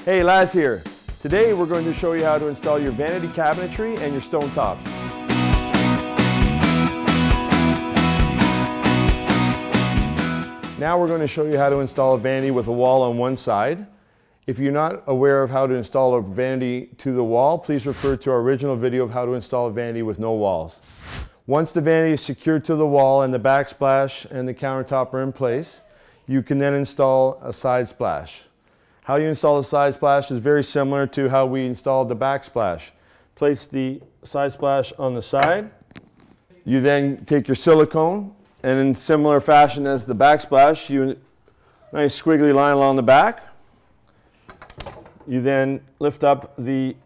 Hey, Laz here. Today we're going to show you how to install your vanity cabinetry and your stone tops. Now we're going to show you how to install a vanity with a wall on one side. If you're not aware of how to install a vanity to the wall, please refer to our original video of how to install a vanity with no walls. Once the vanity is secured to the wall and the backsplash and the countertop are in place, you can then install a side splash. How you install the side splash is very similar to how we installed the backsplash. Place the side splash on the side. You then take your silicone, and in similar fashion as the backsplash, you nice squiggly line along the back. You then lift up the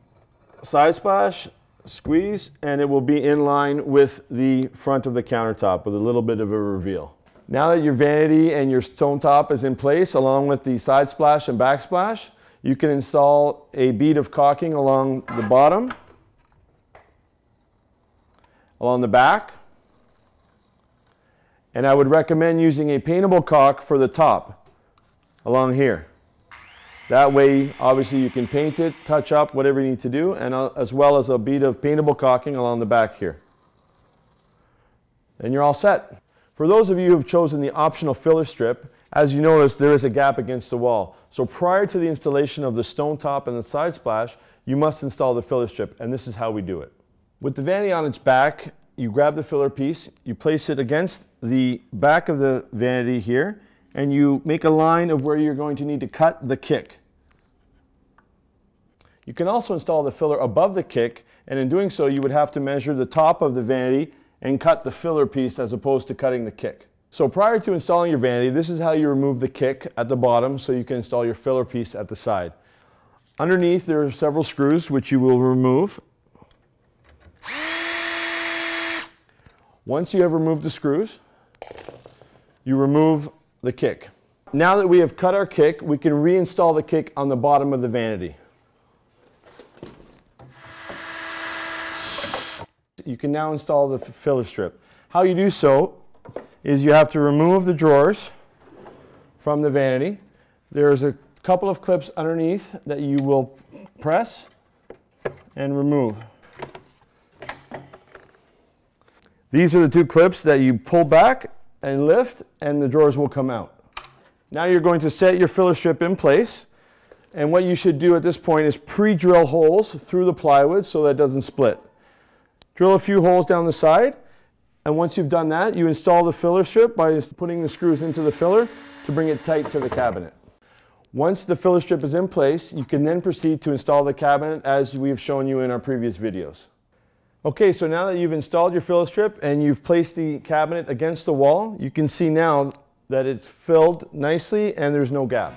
side splash, squeeze, and it will be in line with the front of the countertop with a little bit of a reveal. Now that your vanity and your stone top is in place, along with the side splash and backsplash, you can install a bead of caulking along the bottom, along the back, and I would recommend using a paintable caulk for the top, along here. That way, obviously, you can paint it, touch up, whatever you need to do, and as well as a bead of paintable caulking along the back here. And you're all set. For those of you who have chosen the optional filler strip, as you notice, there is a gap against the wall. So prior to the installation of the stone top and the side splash, you must install the filler strip, and this is how we do it. With the vanity on its back, you grab the filler piece, you place it against the back of the vanity here, and you make a line of where you're going to need to cut the kick. You can also install the filler above the kick, and in doing so, you would have to measure the top of the vanity and cut the filler piece as opposed to cutting the kick. So prior to installing your vanity, this is how you remove the kick at the bottom so you can install your filler piece at the side. Underneath there are several screws which you will remove. Once you have removed the screws, you remove the kick. Now that we have cut our kick, we can reinstall the kick on the bottom of the vanity. You can now install the filler strip. How you do so is you have to remove the drawers from the vanity. There's a couple of clips underneath that you will press and remove. These are the two clips that you pull back and lift, and the drawers will come out. Now you're going to set your filler strip in place, and what you should do at this point is pre-drill holes through the plywood so that it doesn't split. Drill a few holes down the side, and once you've done that, you install the filler strip by putting the screws into the filler to bring it tight to the cabinet. Once the filler strip is in place, you can then proceed to install the cabinet as we have shown you in our previous videos. Okay, so now that you've installed your filler strip and you've placed the cabinet against the wall, you can see now that it's filled nicely and there's no gap.